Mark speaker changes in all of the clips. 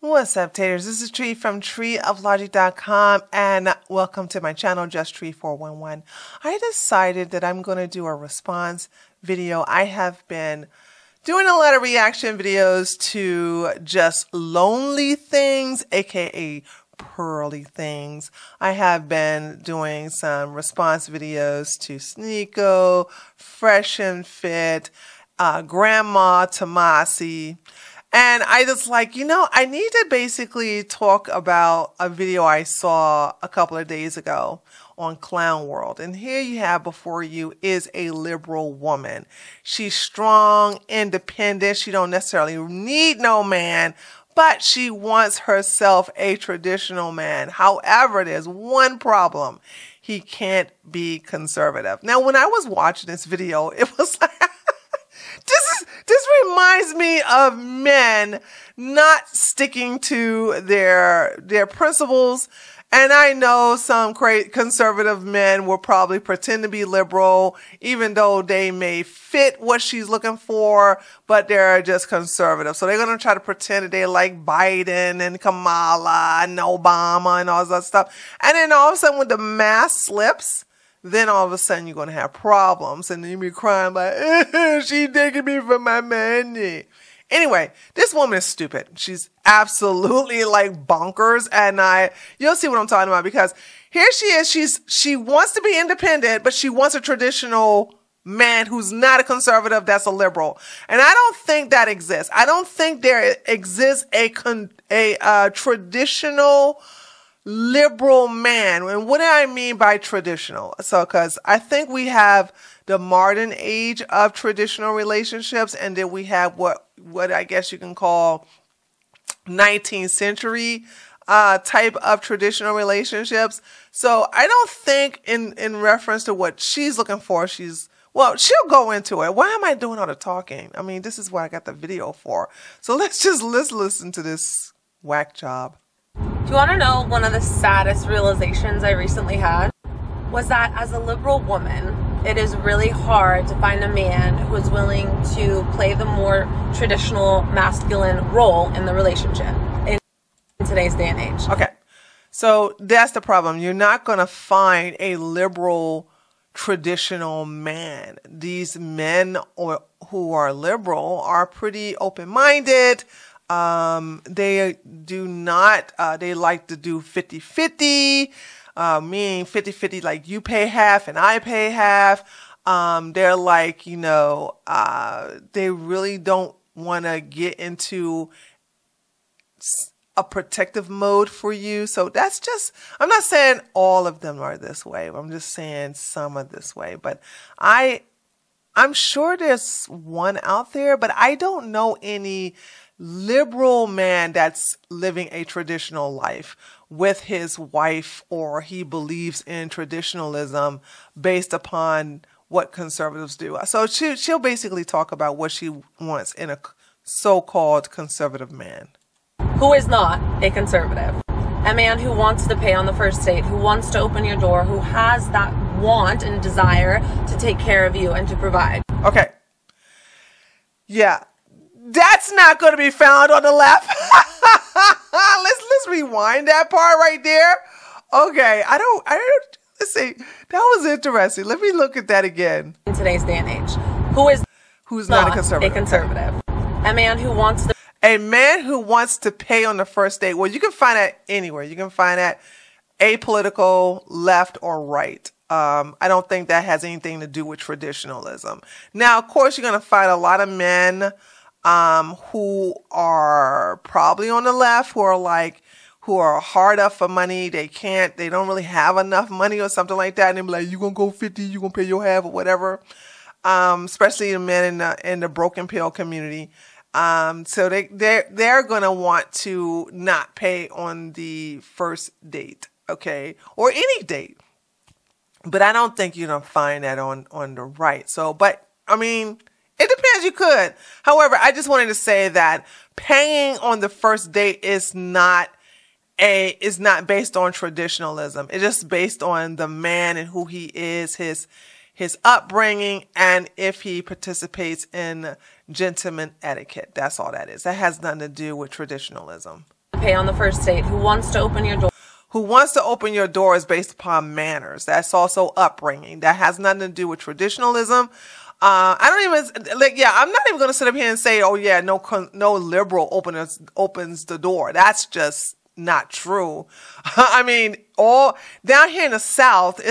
Speaker 1: What's up, taters? This is Tree from treeoflogic.com and welcome to my channel, Just Tree 411. I decided that I'm going to do a response video. I have been doing a lot of reaction videos to just lonely things, aka pearly things. I have been doing some response videos to Sneeko, Fresh and Fit, Grandma Tomasi. And I just like, I need to basically talk about a video I saw a couple of days ago on Clown World. And here you have before you is a liberal woman. She's strong, independent. She don't necessarily need no man, but she wants herself a traditional man. However, there's one problem. He can't be conservative. Now, when I was watching this video, it was like, This reminds me of men not sticking to their principles. And I know some conservative men will probably pretend to be liberal, even though they may fit what she's looking for, but they're just conservative. So they're going to try to pretend that they like Biden and Kamala and Obama and all that stuff. And then all of a sudden when the mask slips, then all of a sudden you're going to have problems and then you'll be crying like, she taking me for my money. Anyway, this woman is stupid. She's absolutely like bonkers. And you'll see what I'm talking about, because here she is. She wants to be independent, but she wants a traditional man who's not a conservative, that's a liberal. And I don't think that exists. I don't think there exists a traditional liberal man. And what do I mean by traditional? So, because I think we have the modern age of traditional relationships, and then we have what I guess you can call 19th century type of traditional relationships. So I don't think in reference to what she's looking for, she'll go into it. Why am I doing all the talking? I mean, this is what I got the video for. So let's listen to this whack job.
Speaker 2: Do you want to know one of the saddest realizations I recently had? Was that as a liberal woman, it is really hard to find a man who is willing to play the more traditional masculine role in the relationship in today's day and age.
Speaker 1: Okay, so that's the problem. You're not going to find a liberal traditional man. These men who are liberal are pretty open-minded. They do not, they like to do 50-50, meaning 50-50, like you pay half and I pay half. They're like, they really don't want to get into a protective mode for you. So that's just, I'm not saying all of them are this way. I'm just saying some are this way, but I'm sure there's one out there, but I don't know any liberal man that's living a traditional life with his wife, or he believes in traditionalism based upon what conservatives do. So she'll basically talk about what she wants in a so-called conservative man.
Speaker 2: Who is not a conservative? A man who wants to pay on the first date, who wants to open your door, who has that want and desire to take care of you and to provide.
Speaker 1: Okay. Yeah. That's not going to be found on the left. Let's rewind that part right there. Okay, let's see. That was interesting. Let me look at that again.
Speaker 2: In today's day and age, who's
Speaker 1: not a conservative?
Speaker 2: A man who wants to.
Speaker 1: A man who wants to pay on the first date. Well, you can find that anywhere. You can find that apolitical, left or right. I don't think that has anything to do with traditionalism. Now, of course, you're going to find a lot of men who are probably on the left, who are hard up for money. They don't really have enough money or something like that. And they're like, you gonna go 50, you gonna pay your half or whatever. Especially the men in the broken pill community. So they're gonna want to not pay on the first date, okay, or any date. But I don't think you're gonna find that on the right. So, but I mean, it depends. You could. However, I just wanted to say that paying on the first date is not based on traditionalism. It's just based on the man and who he is, his upbringing, and if he participates in gentleman etiquette. That's all that is. That has nothing to do with traditionalism.
Speaker 2: pay on the first date, who wants to open your door.
Speaker 1: Who wants to open your doors based upon manners. That's also upbringing. That has nothing to do with traditionalism. I don't even, like, yeah, I'm not even going to sit up here and say, oh yeah, no liberal opens the door. That's just not true. I mean, all down here in the South,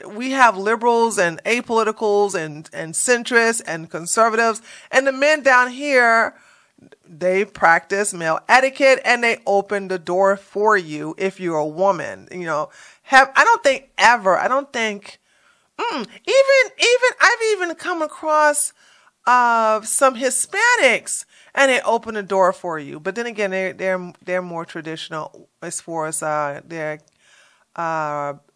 Speaker 1: we have liberals and apoliticals and centrists and conservatives, and the men down here, they practice male etiquette and they open the door for you if you're a woman. You know, I don't think I've even come across some Hispanics and they open the door for you. But then again, they're more traditional as far as their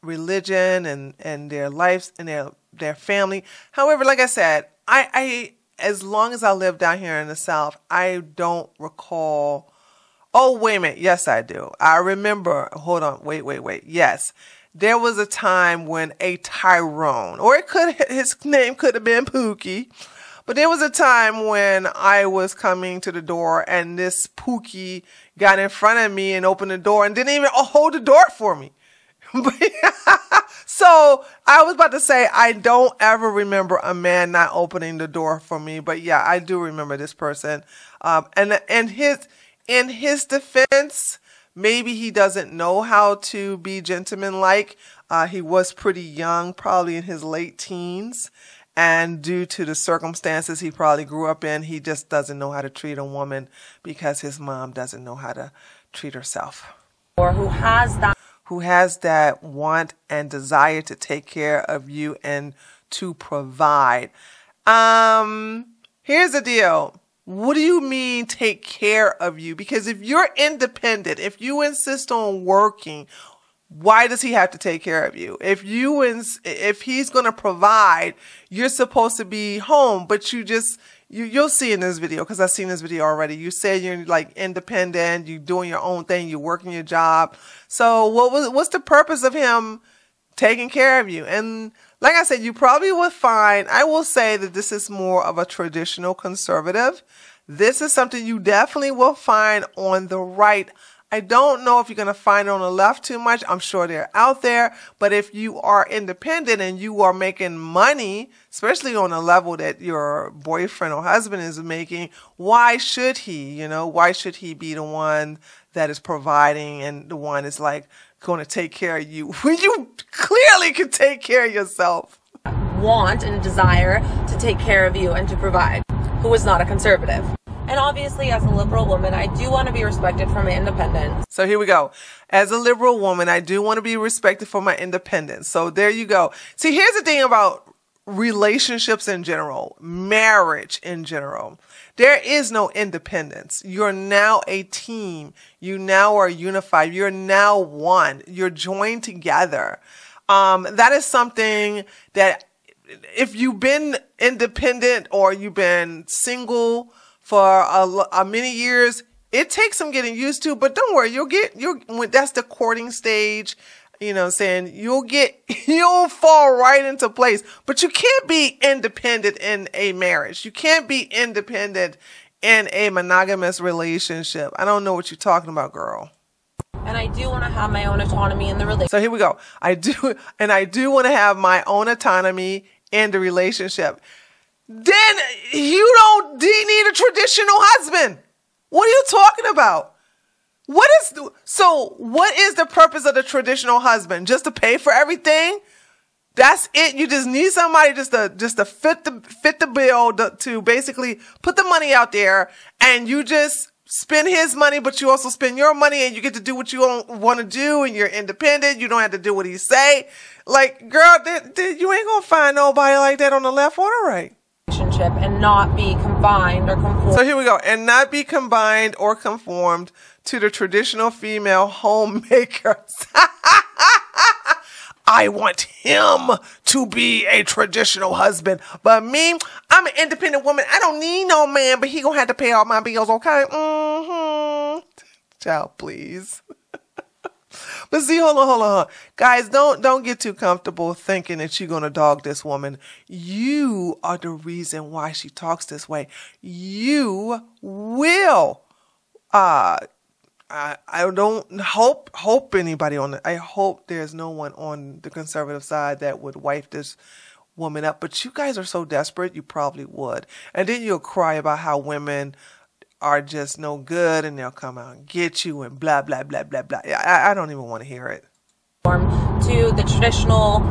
Speaker 1: religion and their lives and their family. However, like I said, I as long as I live down here in the South, I don't recall. Oh, wait a minute. Yes, I do. I remember. Hold on. Wait. Yes. There was a time when a Tyrone, or his name could have been Pookie, but there was a time when I was coming to the door and this Pookie got in front of me and opened the door and didn't even hold the door for me. So I was about to say, I don't ever remember a man not opening the door for me, but yeah, I do remember this person. And in his defense, maybe he doesn't know how to be gentlemanlike. He was pretty young, probably in his late teens. And due to the circumstances he probably grew up in, he just doesn't know how to treat a woman because his mom doesn't know how to treat herself.
Speaker 2: Or who has that
Speaker 1: want and desire to take care of you and to provide. Here's the deal. What do you mean take care of you? Because if you're independent, if you insist on working, why does he have to take care of you? If he's going to provide, you're supposed to be home, but you'll see in this video, because I've seen this video already. You say you're like independent, you're doing your own thing, you're working your job. So what's the purpose of him taking care of you? And like I said, you probably would find, I will say that this is more of a traditional conservative. This is something you definitely will find on the right. I don't know if you're going to find it on the left too much. I'm sure they're out there. But if you are independent and you are making money, especially on a level that your boyfriend or husband is making, why should he? Why should he be the one that is providing and the one is like going to take care of you when you clearly can take care of yourself?
Speaker 2: Want and desire to take care of you and to provide, who is not a conservative. And obviously, as a liberal woman, I do want to be respected for my independence.
Speaker 1: So here we go. As a liberal woman, I do want to be respected for my independence. So there you go. See, here's the thing about relationships in general, marriage in general. There is no independence. You're now a team. You now are unified. You're now one. You're joined together. That is something that if you've been independent or you've been single for many years, it takes some getting used to, but don't worry, that's the courting stage, saying you'll fall right into place, but you can't be independent in a marriage. You can't be independent in a monogamous relationship. I don't know what you're talking about, girl.
Speaker 2: And I do want to have my own autonomy in the relationship.
Speaker 1: So here we go. I do want to have my own autonomy in the relationship. Then you need a traditional husband. What are you talking about? What is the purpose of the traditional husband? Just to pay for everything? That's it. You just need somebody just to fit the bill, to basically put the money out there, and you just spend his money, but you also spend your money, and you get to do what you want to do, and you're independent. You don't have to do what he say. Like, girl, you ain't gonna find nobody like that on the left or the right.
Speaker 2: And not be combined or conformed.
Speaker 1: So here we go. And not be combined or conformed to the traditional female homemakers. I want him to be a traditional husband. But me, I'm an independent woman. I don't need no man, but he gonna have to pay all my bills, okay? Child, please. But see, hold on. Guys, don't get too comfortable thinking that you're going to dog this woman. You are the reason why she talks this way. You will I don't hope anybody on I hope there's no one on the conservative side that would wipe this woman up. But you guys are so desperate, you probably would. And then you'll cry about how women are just no good and they'll come out and get you and blah, blah, blah, blah, blah. I don't even want to hear it.
Speaker 2: To the traditional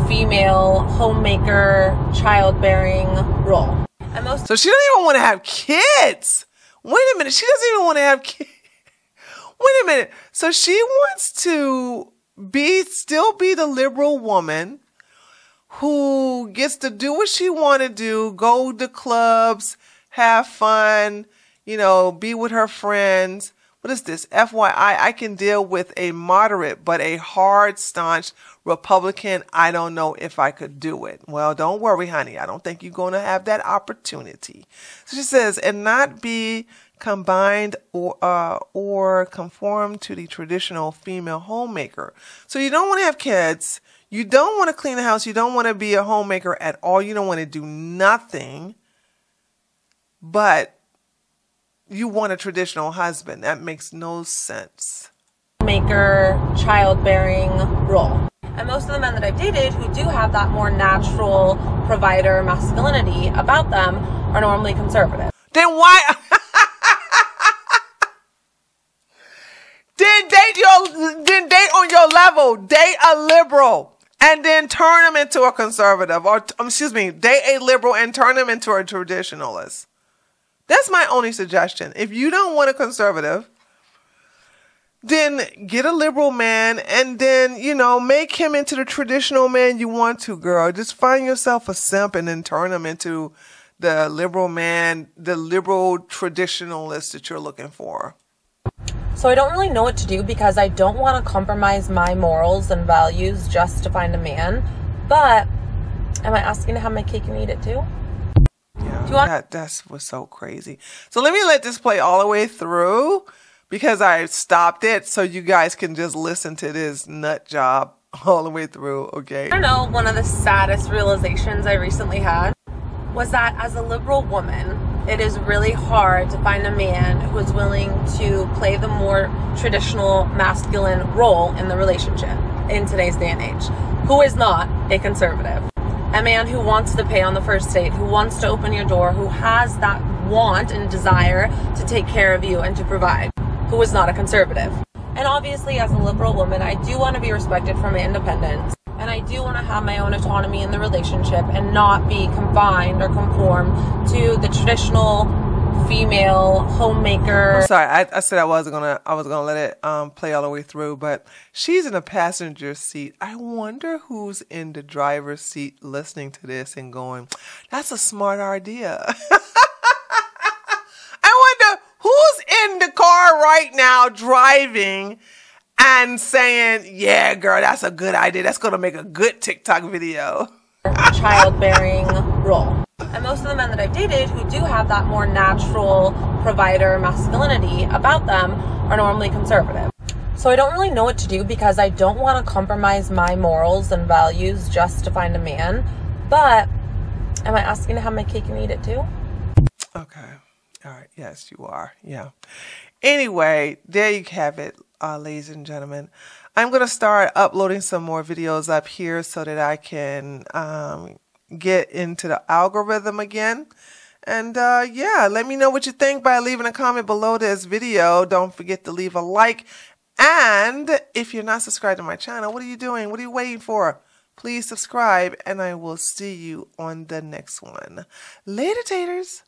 Speaker 2: female homemaker, childbearing role.
Speaker 1: So she doesn't even want to have kids. Wait a minute. She doesn't even want to have kids. Wait a minute. So she wants to still be the liberal woman who gets to do what she want to do, go to clubs, have fun, you know, be with her friends. What is this? FYI, I can deal with a moderate, but a hard, staunch Republican, I don't know if I could do it. Well, don't worry, honey. I don't think you're going to have that opportunity. So she says, and not be combined or conform to the traditional female homemaker. So you don't want to have kids. You don't want to clean the house. You don't want to be a homemaker at all. You don't want to do nothing. But you want a traditional husband. That makes no sense.
Speaker 2: Maker, childbearing role. And most of the men that I've dated who do have that more natural provider masculinity about them are normally conservative.
Speaker 1: Then why? Then date on your level. Date a liberal and then turn them into a conservative. Or excuse me, date a liberal and turn them into a traditionalist. That's my only suggestion. If you don't want a conservative, then get a liberal man and then, you know, make him into the traditional man you want to, girl. Just find yourself a simp and then turn him into the liberal man, the liberal traditionalist that you're looking for.
Speaker 2: So I don't really know what to do because I don't want to compromise my morals and values just to find a man. But am I asking to have my cake and eat it too?
Speaker 1: Yeah, that's what's so crazy. So let me let this play all the way through because I stopped it so you guys can just listen to this nut job all the way through, okay?
Speaker 2: I know one of the saddest realizations I recently had was that as a liberal woman, it is really hard to find a man who is willing to play the more traditional masculine role in the relationship in today's day and age, who is not a conservative. A man who wants to pay on the first date, who wants to open your door, who has that want and desire to take care of you and to provide, who is not a conservative. And obviously, as a liberal woman, I do want to be respected for my independence. And I do want to have my own autonomy in the relationship and not be confined or conform to the traditional female homemaker.
Speaker 1: I'm sorry, I said I was gonna let it play all the way through, but she's in the passenger seat. I wonder who's in the driver's seat listening to this and going, "That's a smart idea." I wonder who's in the car right now driving and saying, "Yeah, girl, that's a good idea. That's gonna make a good TikTok video."
Speaker 2: Childbearing role. And most of the men that I've dated who do have that more natural provider masculinity about them are normally conservative. So I don't really know what to do because I don't want to compromise my morals and values just to find a man. But am I asking to have my cake and eat it too?
Speaker 1: Okay. All right. Yes, you are. Yeah. Anyway, there you have it, ladies and gentlemen. I'm going to start uploading some more videos up here so that I can get into the algorithm again. And yeah, let me know what you think by leaving a comment below this video. Don't forget to leave a like. And if you're not subscribed to my channel, what are you doing? What are you waiting for? Please subscribe, and I will see you on the next one. Later, taters.